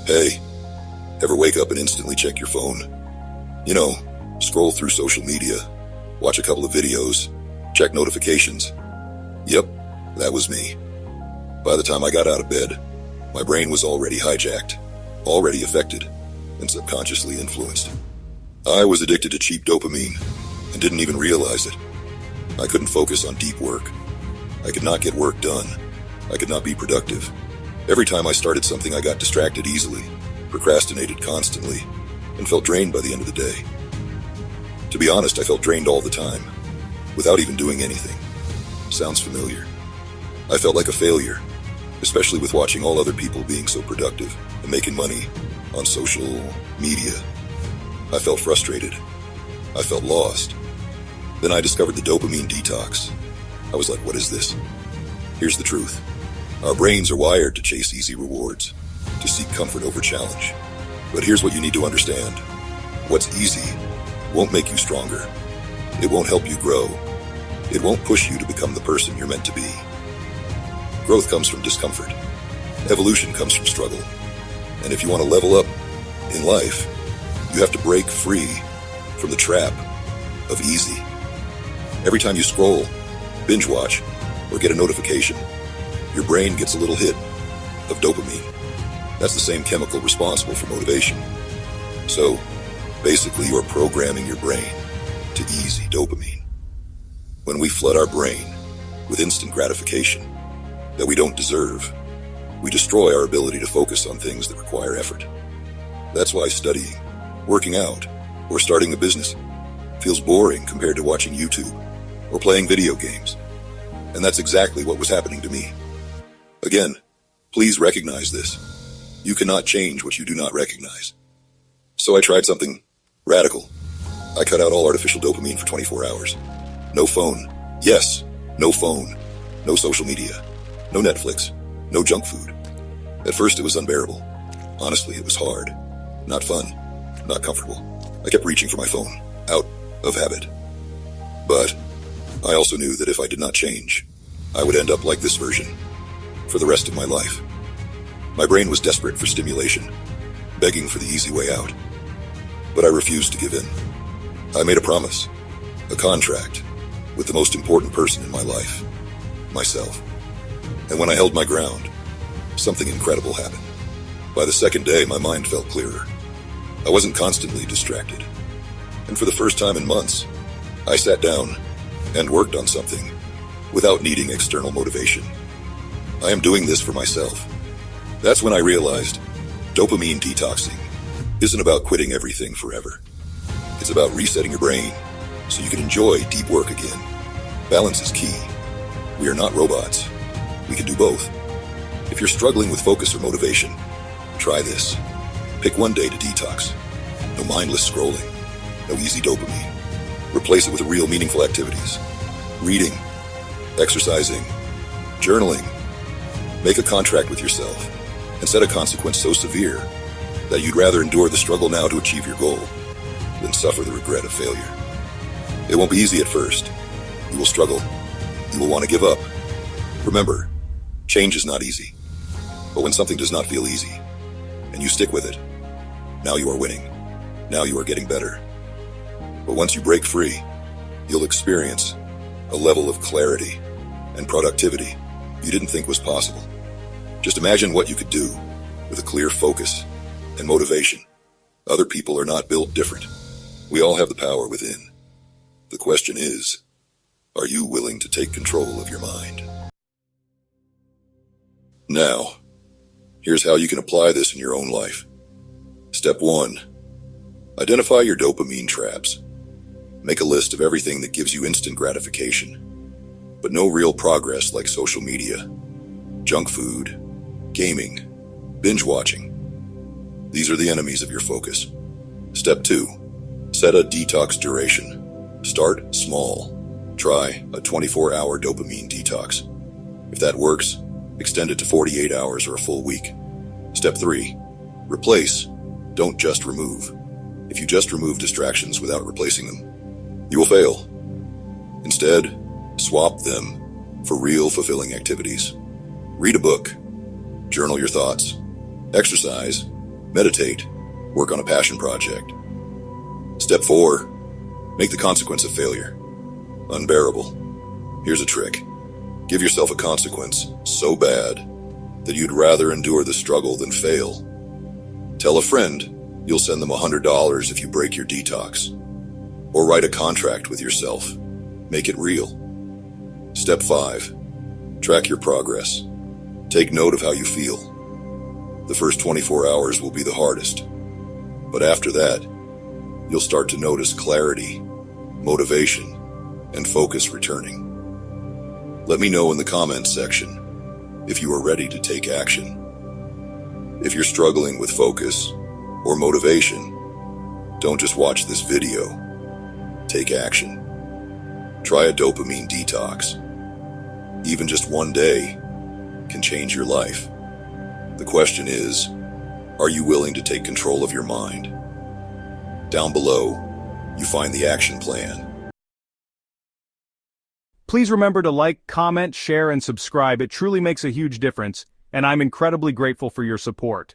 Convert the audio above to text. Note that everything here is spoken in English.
Hey, ever wake up and instantly check your phone? You know, scroll through social media, watch a couple of videos, check notifications. Yep, that was me. By the time I got out of bed, my brain was already hijacked, already affected, and subconsciously influenced. I was addicted to cheap dopamine and didn't even realize it. I couldn't focus on deep work. I could not get work done. I could not be productive. Every time I started something, I got distracted easily, procrastinated constantly, and felt drained by the end of the day. To be honest, I felt drained all the time, without even doing anything. Sounds familiar. I felt like a failure, especially with watching all other people being so productive and making money on social media. I felt frustrated. I felt lost. Then I discovered the dopamine detox. I was like, what is this? Here's the truth. Our brains are wired to chase easy rewards, to seek comfort over challenge. But here's what you need to understand. What's easy won't make you stronger. It won't help you grow. It won't push you to become the person you're meant to be. Growth comes from discomfort. Evolution comes from struggle. And if you want to level up in life, you have to break free from the trap of easy. Every time you scroll, binge watch, or get a notification, your brain gets a little hit of dopamine. That's the same chemical responsible for motivation. So, basically, you're programming your brain to easy dopamine. When we flood our brain with instant gratification that we don't deserve, we destroy our ability to focus on things that require effort. That's why studying, working out, or starting a business feels boring compared to watching YouTube or playing video games. And that's exactly what was happening to me. Again, please recognize this. You cannot change what you do not recognize. So I tried something radical. I cut out all artificial dopamine for 24 hours. No phone. Yes, no phone. No social media. No Netflix. No junk food. At first it was unbearable. Honestly, it was hard. Not fun. Not comfortable. I kept reaching for my phone, out of habit. But I also knew that if I did not change, I would end up like this version for the rest of my life. My brain was desperate for stimulation, begging for the easy way out. But I refused to give in. I made a promise, a contract, with the most important person in my life, myself. And when I held my ground, something incredible happened. By the second day, my mind felt clearer. I wasn't constantly distracted. And for the first time in months, I sat down and worked on something without needing external motivation. I am doing this for myself. That's when I realized dopamine detoxing isn't about quitting everything forever. It's about resetting your brain so you can enjoy deep work again. Balance is key. We are not robots. We can do both. If you're struggling with focus or motivation, try this. Pick one day to detox. No mindless scrolling. No easy dopamine. Replace it with real meaningful activities. Reading, exercising, journaling. Make a contract with yourself and set a consequence so severe that you'd rather endure the struggle now to achieve your goal than suffer the regret of failure. It won't be easy at first. You will struggle. You will want to give up. Remember, change is not easy. But when something does not feel easy, and you stick with it, now you are winning. Now you are getting better. But once you break free, you'll experience a level of clarity and productivity you didn't think was possible. Just imagine what you could do with a clear focus and motivation. Other people are not built different. We all have the power within. The question is, are you willing to take control of your mind? Now, here's how you can apply this in your own life. Step 1. Identify your dopamine traps. Make a list of everything that gives you instant gratification, but no real progress, like social media, junk food, gaming, binge watching. These are the enemies of your focus. Step 2. Set a detox duration. Start small. Try a 24-hour dopamine detox. If that works, extend it to 48 hours or a full week. Step 3. Replace. Don't just remove. If you just remove distractions without replacing them, you will fail. Instead, swap them for real fulfilling activities. Read a book. Journal your thoughts. Exercise. Meditate. Work on a passion project. Step 4. Make the consequence of failure unbearable. Here's a trick. Give yourself a consequence so bad that you'd rather endure the struggle than fail. Tell a friend you'll send them $100 if you break your detox. Or write a contract with yourself. Make it real. Step 5. Track your progress. Take note of how you feel. The first 24 hours will be the hardest. But after that, you'll start to notice clarity, motivation, and focus returning. Let me know in the comments section if you are ready to take action. If you're struggling with focus or motivation, don't just watch this video. Take action. Try a dopamine detox. Even just one day can change your life. The question is, are you willing to take control of your mind? Down below, you find the action plan. Please remember to like, comment, share, and subscribe. It truly makes a huge difference, and I'm incredibly grateful for your support.